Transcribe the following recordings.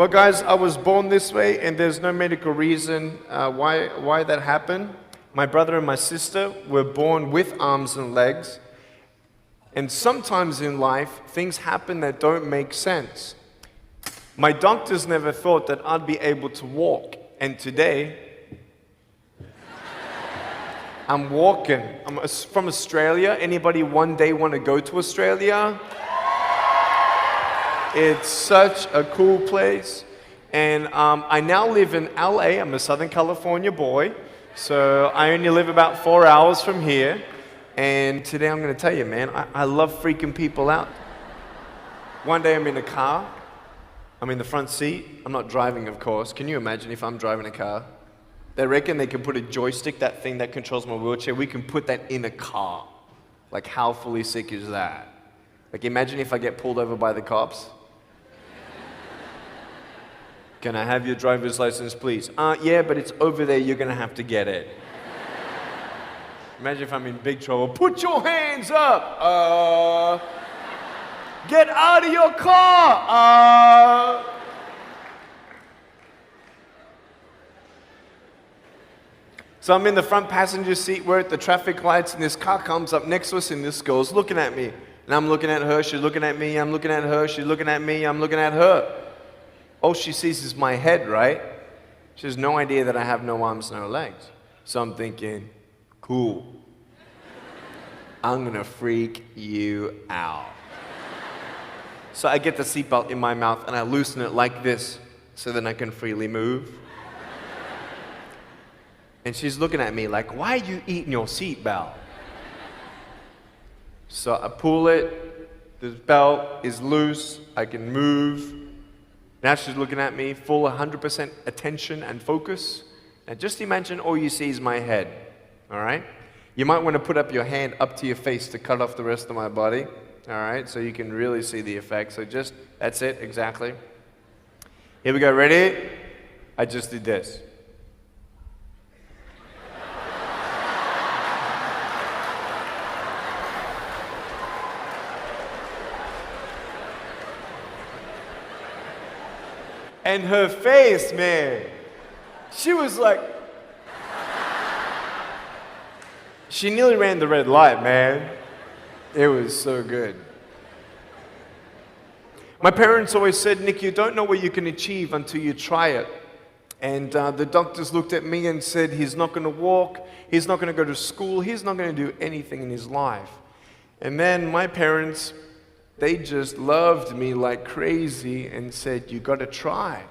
Well, guys, I was born this way, and there's no medical reason why that happened. My brother and my sister were born with arms and legs, and sometimes in life, things happen that don't make sense. My doctors never thought that I'd be able to walk, and today, I'm walking. I'm from Australia. Anybody one day want to go to Australia? It's such a cool place. And I now live in LA. I'm a Southern California boy. So I only live about 4 hours from here. And today I'm going to tell you, man, I love freaking people out. One day I'm in a car. I'm in the front seat. I'm not driving, of course. Can you imagine if I'm driving a car? They reckon they can put a joystick, that thing that controls my wheelchair, we can put that in a car. Like, how fully sick is that? Like, imagine if I get pulled over by the cops. Can I have your driver's license, please? Yeah, but it's over there, you're gonna have to get it. Imagine if I'm in big trouble. Put your hands up! Get out of your car! So I'm in the front passenger seat, we're at the traffic lights, and this car comes up next to us, and this girl's looking at me. And I'm looking at her, she's looking at me, I'm looking at her, she's looking at me, I'm looking at her. All she sees is my head, right? She has no idea that I have no arms, no legs. So I'm thinking, cool. I'm gonna freak you out. So I get the seatbelt in my mouth, and I loosen it like this, so then I can freely move. And she's looking at me like, why are you eating your seatbelt? So I pull it, the belt is loose, I can move. Now she's looking at me, full 100% attention and focus. Now just imagine all you see is my head, all right? You might want to put up your hand up to your face to cut off the rest of my body, all right? So you can really see the effect. So just, that's it, exactly. Here we go, ready? I just did this. And her face, man, she was like, she nearly ran the red light, man. It was so good. My parents always said, Nick, you don't know what you can achieve until you try it. And the doctors looked at me and said, he's not going to walk, he's not going to go to school, he's not going to do anything in his life. And then my parents, they just loved me like crazy and said, you got to try.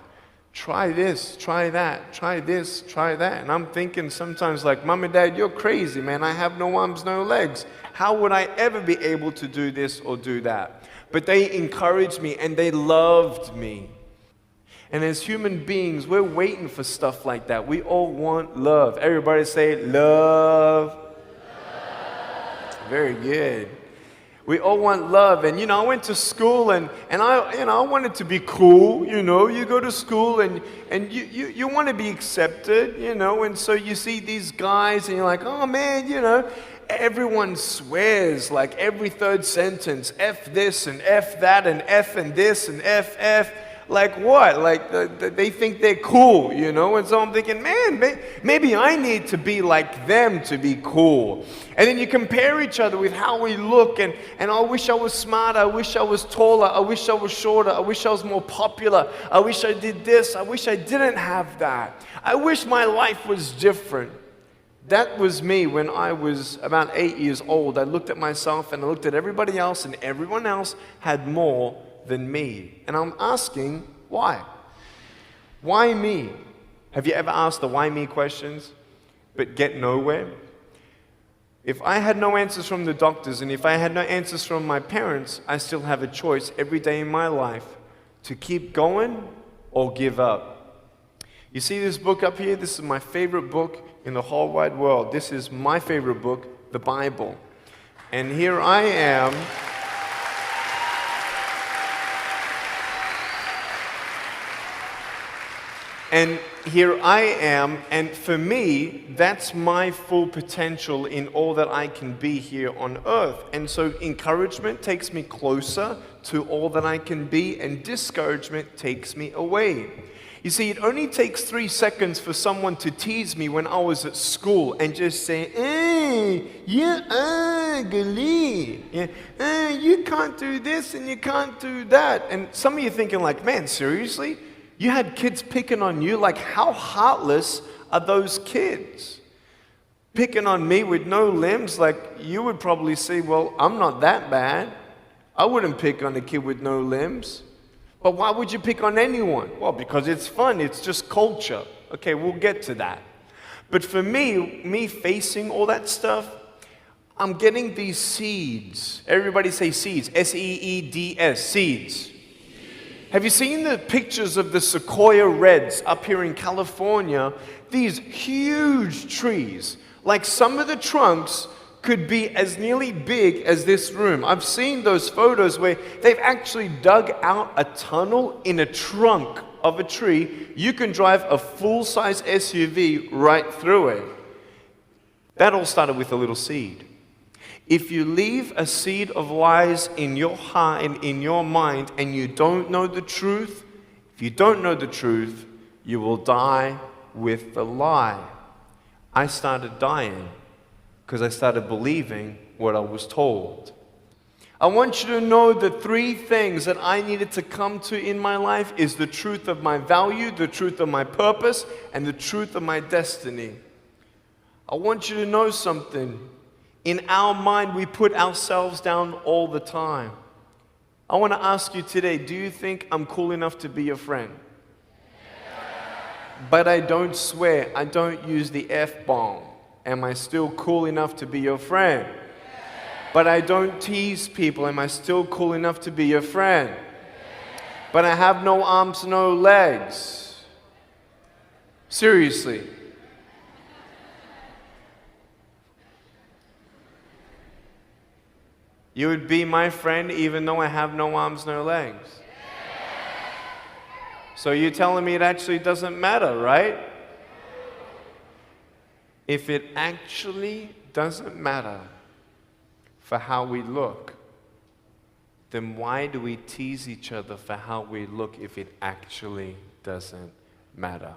Try this, try that, try this, try that. And I'm thinking sometimes like, Mom and Dad, you're crazy, man. I have no arms, no legs. How would I ever be able to do this or do that? But they encouraged me and they loved me. And as human beings, we're waiting for stuff like that. We all want love. Everybody say, love. Very good. We all want love. And, I went to school and I wanted to be cool, You go to school and you want to be accepted, And so you see these guys and you're like, oh, man, Everyone swears like every third sentence, F this and F that and F and this and F. Like what? Like they think they're cool, And so I'm thinking, man, maybe I need to be like them to be cool. And then you compare each other with how we look, and I wish I was smarter, I wish I was taller, I wish I was shorter, I wish I was more popular, I wish I did this, I wish I didn't have that. I wish my life was different. That was me when I was about 8 years old. I looked at myself and I looked at everybody else, and everyone else had more than me. And I'm asking, why? Why me? Have you ever asked the why me questions, but get nowhere? If I had no answers from the doctors, and if I had no answers from my parents, I still have a choice every day in my life to keep going or give up. You see this book up here? This is my favorite book in the whole wide world. This is my favorite book, the Bible. And here I am. And here I am, and for me, that's my full potential in all that I can be here on earth. And so encouragement takes me closer to all that I can be, and discouragement takes me away. You see, it only takes 3 seconds for someone to tease me when I was at school and just say, you ugly. You can't do this and you can't do that. And some of you thinking like, man, seriously? You had kids picking on you? Like, how heartless are those kids? Picking on me with no limbs, like, you would probably say, well, I'm not that bad. I wouldn't pick on a kid with no limbs. But why would you pick on anyone? Well, because it's fun. It's just culture. Okay, we'll get to that. But for me facing all that stuff, I'm getting these seeds. Everybody say seeds. S-E-E-D-S, seeds. Have you seen the pictures of the sequoia reds up here in California? These huge trees. Like some of the trunks could be as nearly big as this room. I've seen those photos where they've actually dug out a tunnel in a trunk of a tree. You can drive a full-size SUV right through it. That all started with a little seed. If you leave a seed of lies in your heart and in your mind and you don't know the truth, if you don't know the truth, you will die with the lie. I started dying because I started believing what I was told. I want you to know the 3 things that I needed to come to in my life is the truth of my value, the truth of my purpose, and the truth of my destiny. I want you to know something. In our mind, we put ourselves down all the time. I want to ask you today, do you think I'm cool enough to be your friend? But I don't swear, I don't use the F-bomb. Am I still cool enough to be your friend? But I don't tease people. Am I still cool enough to be your friend? But I have no arms, no legs. Seriously. You would be my friend even though I have no arms, no legs. So you're telling me it actually doesn't matter, right? If it actually doesn't matter for how we look, then why do we tease each other for how we look if it actually doesn't matter?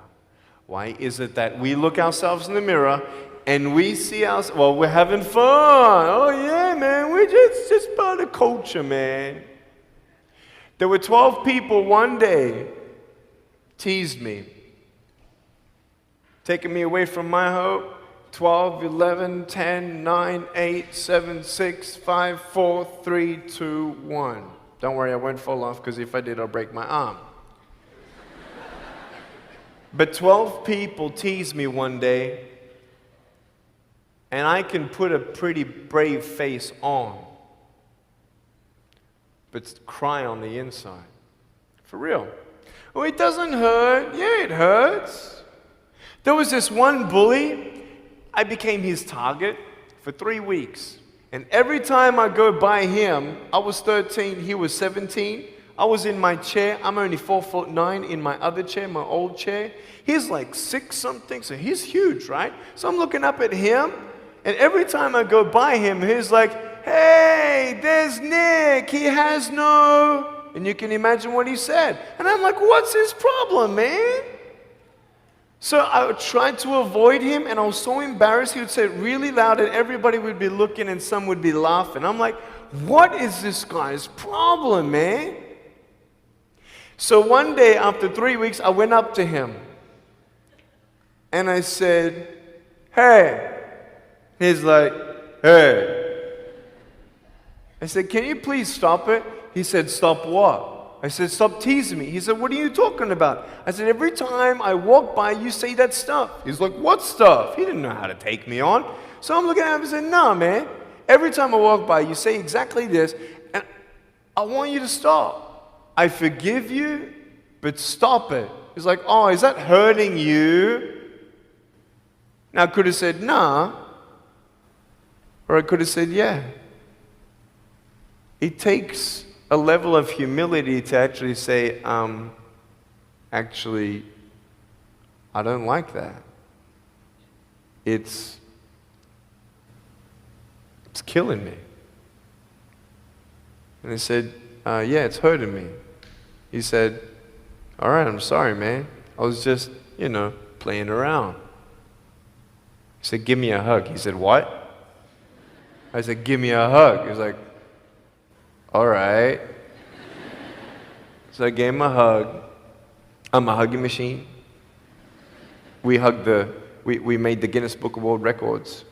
Why is it that we look ourselves in the mirror and we see ourselves, well, we're having fun. Oh yeah, man, we're just part of culture, man. There were 12 people one day teased me, taking me away from my hope. 12, 11, 10, 9, 8, 7, 6, 5, 4, 3, 2, 1. Don't worry, I won't fall off because if I did, I'll break my arm. But 12 people teased me one day, and I can put a pretty brave face on, but cry on the inside. For real. Oh, it doesn't hurt. Yeah, it hurts. There was this one bully. I became his target for 3 weeks. And every time I go by him, I was 13, he was 17. I was in my chair. I'm only 4'9" in my other chair, my old chair. He's like 6 something, so he's huge, right? So I'm looking up at him, and every time I go by him, he's like, hey, there's Nick. He has no... And you can imagine what he said. And I'm like, what's his problem, man? So I tried to avoid him, and I was so embarrassed. He would say it really loud, and everybody would be looking, and some would be laughing. I'm like, what is this guy's problem, man? So one day, after 3 weeks, I went up to him, and I said, hey. He's like, hey. I said, can you please stop it? He said, stop what? I said, stop teasing me. He said, what are you talking about? I said, every time I walk by, you say that stuff. He's like, what stuff? He didn't know how to take me on. So I'm looking at him and saying, nah, man. Every time I walk by, you say exactly this, and I want you to stop. I forgive you, but stop it. He's like, oh, is that hurting you? Now, I could have said, nah. Or I could have said, yeah. It takes a level of humility to actually say, actually, I don't like that. It's killing me. And I said, yeah, it's hurting me. He said, all right, I'm sorry, man. I was just, playing around. He said, give me a hug. He said, what? I said, give me a hug. He was like, all right. So I gave him a hug. I'm a hugging machine. We made the Guinness Book of World Records.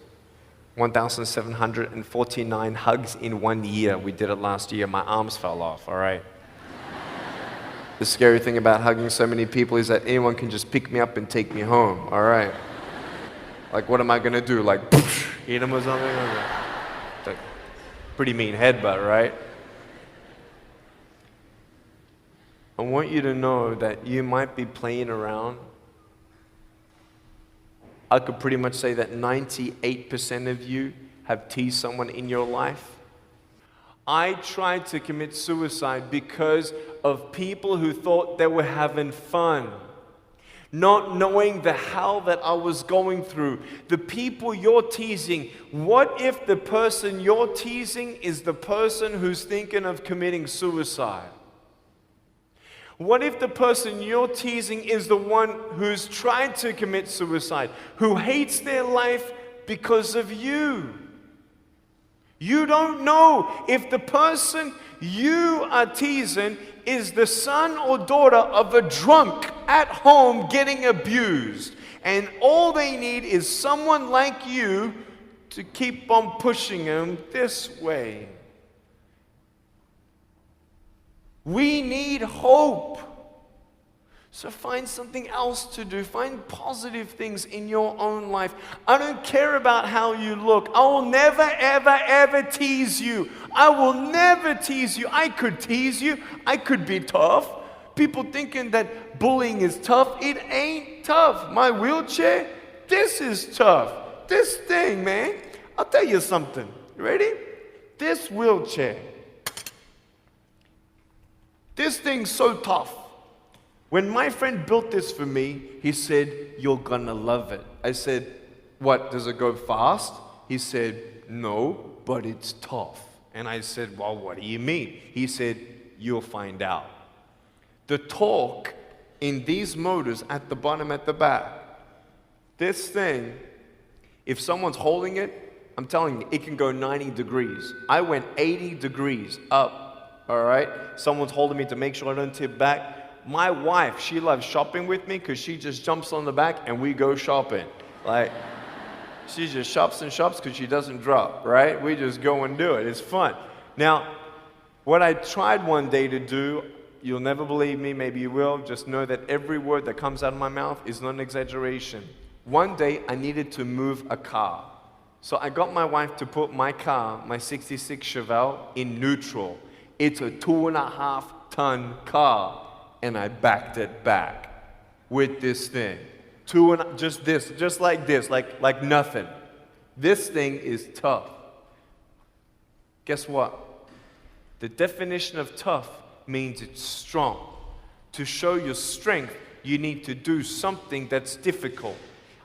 1,749 hugs in 1 year. We did it last year. My arms fell off, all right? The scary thing about hugging so many people is that anyone can just pick me up and take me home, all right? Like, what am I gonna do? Like, eat them or something? It's like, pretty mean headbutt, right? I want you to know that you might be playing around. I could pretty much say that 98% of you have teased someone in your life. I tried to commit suicide because of people who thought they were having fun, not knowing the hell that I was going through. The people you're teasing, what if the person you're teasing is the person who's thinking of committing suicide? What if the person you're teasing is the one who's tried to commit suicide, who hates their life because of you? You don't know if the person you are teasing is the son or daughter of a drunk at home getting abused. And all they need is someone like you to keep on pushing them this way. We need hope. So find something else to do. Find positive things in your own life. I don't care about how you look. I will never, ever, ever tease you. I will never tease you. I could tease you. I could be tough. People thinking that bullying is tough. It ain't tough. My wheelchair, this is tough. This thing, man. I'll tell you something. You ready? This wheelchair. This thing's so tough. When my friend built this for me, he said, you're gonna love it. I said, what, does it go fast? He said, no, but it's tough. And I said, well, what do you mean? He said, you'll find out. The torque in these motors at the bottom, at the back, this thing, if someone's holding it, I'm telling you, it can go 90 degrees. I went 80 degrees up, all right? Someone's holding me to make sure I don't tip back. My wife, she loves shopping with me because she just jumps on the back and we go shopping. Like, she just shops and shops because she doesn't drop, right? We just go and do it. It's fun. Now, what I tried one day to do, you'll never believe me, maybe you will, just know that every word that comes out of my mouth is not an exaggeration. One day, I needed to move a car. So I got my wife to put my car, my 66 Chevelle, in neutral. It's a 2.5-ton car. And I backed it back with this thing. Just like this, like nothing. This thing is tough. Guess what? The definition of tough means it's strong. To show your strength, you need to do something that's difficult.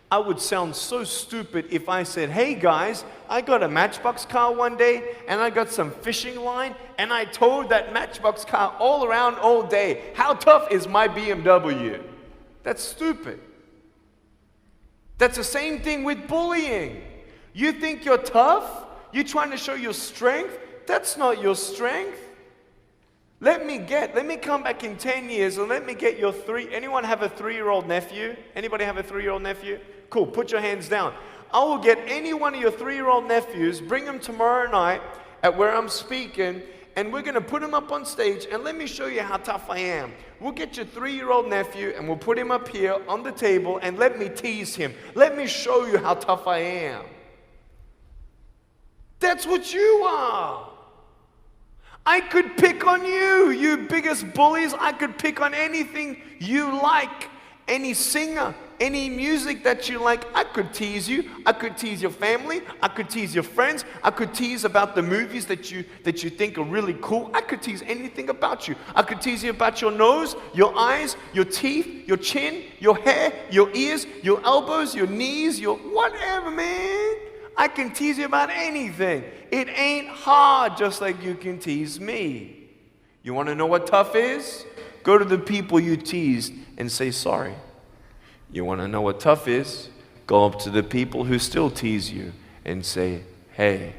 I would sound so stupid if I said, hey guys, I got a Matchbox car one day and I got some fishing line and I towed that Matchbox car all around all day. How tough is my BMW? That's stupid. That's the same thing with bullying. You think you're tough? You're trying to show your strength? That's not your strength. Let me come back in 10 years and let me get your anyone have a 3-year-old nephew? Anybody have a 3-year-old nephew? Cool, put your hands down. I will get any one of your 3-year-old nephews, bring them tomorrow night at where I'm speaking, and we're gonna put him up on stage and let me show you how tough I am. We'll get your 3-year-old nephew and we'll put him up here on the table and let me tease him. Let me show you how tough I am. That's what you are. I could pick on you, you biggest bullies. I could pick on anything you like. Any singer, Any music that you like, I could tease you. I could tease your family. I could tease your friends. I could tease about the movies that you think are really cool. I could tease anything about you. I could tease you about your nose, your eyes, your teeth, your chin, your hair, your ears, your elbows, your knees, your whatever, man. I can tease you about anything. It ain't hard, just like you can tease me. You want to know what tough is? Go to the people you teased and say sorry. You want to know what tough is? Go up to the people who still tease you and say, hey,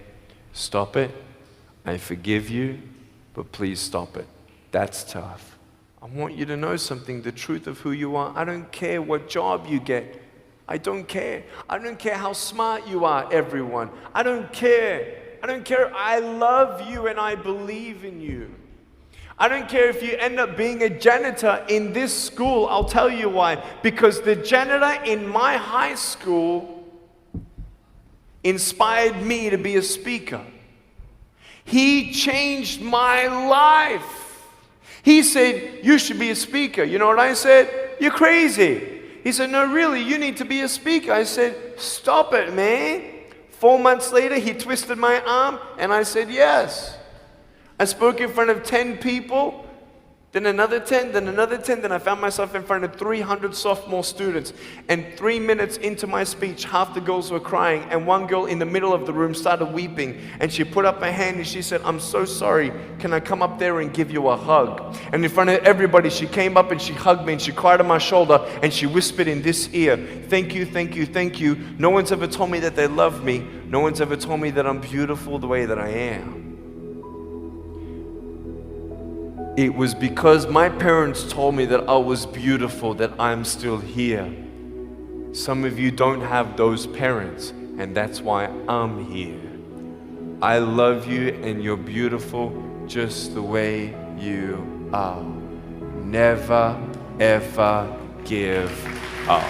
stop it. I forgive you, but please stop it. That's tough. I want you to know something, the truth of who you are. I don't care what job you get. I don't care. I don't care how smart you are, everyone. I don't care. I don't care. I love you and I believe in you. I don't care if you end up being a janitor in this school. I'll tell you why. Because the janitor in my high school inspired me to be a speaker. He changed my life. He said, you should be a speaker. You know what I said? You're crazy. He said, no, really, you need to be a speaker. I said, stop it, man. 4 months later, he twisted my arm, and I said, yes. I spoke in front of 10 people, then another 10, then another 10, then I found myself in front of 300 sophomore students. And 3 minutes into my speech, half the girls were crying, and one girl in the middle of the room started weeping, and she put up her hand and she said, I'm so sorry, can I come up there and give you a hug? And in front of everybody, she came up and she hugged me and she cried on my shoulder and she whispered in this ear, thank you, thank you, thank you. No one's ever told me that they love me. No one's ever told me that I'm beautiful the way that I am. It was because my parents told me that I was beautiful that I'm still here. Some of you don't have those parents, and that's why I'm here. I love you, and you're beautiful just the way you are. Never, ever give up.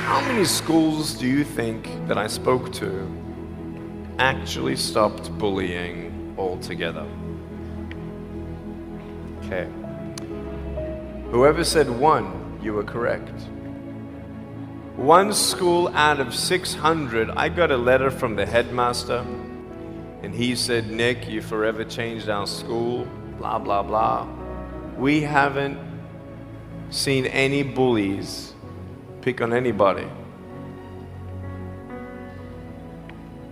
How many schools do you think that I spoke to actually stopped bullying altogether? Okay. Whoever said 1, you were correct. 1 school out of 600, I got a letter from the headmaster, and he said, Nick, you forever changed our school, blah, blah, blah. We haven't seen any bullies pick on anybody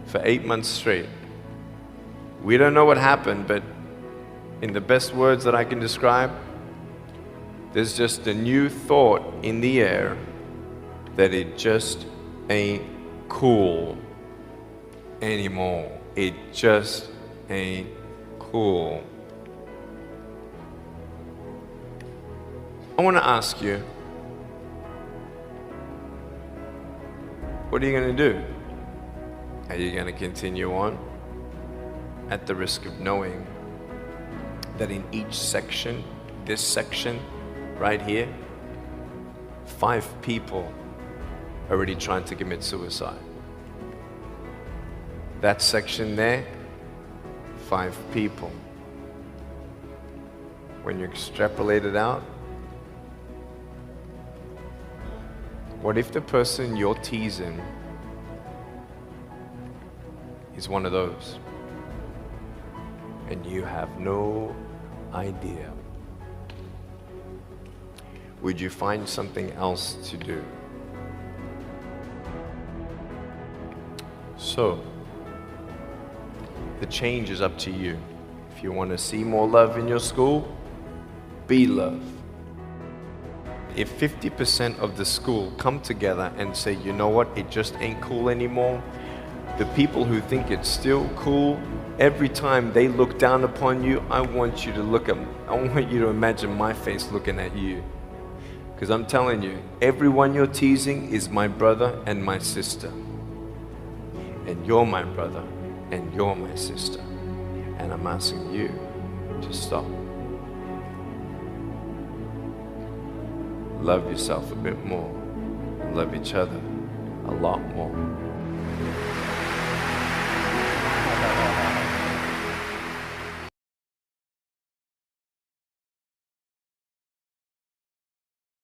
for 8 months straight. We don't know what happened, but in the best words that I can describe, there's just a new thought in the air that it just ain't cool anymore. It just ain't cool. I want to ask you, what are you going to do? Are you going to continue on at the risk of knowing that in each section, this section right here, 5 people are already trying to commit suicide? That section there, 5 people. When you extrapolate it out, what if the person you're teasing is one of those, and you have no idea? Would you find something else to do? So, the change is up to you. If you want to see more love in your school, be love. If 50% of the school come together and say, you know what, it just ain't cool anymore, the people who think it's still cool, every time they look down upon you, I want you to imagine my face looking at you. Because I'm telling you, everyone you're teasing is my brother and my sister. And you're my brother and you're my sister. And I'm asking you to stop. Love yourself a bit more. Love each other a lot more.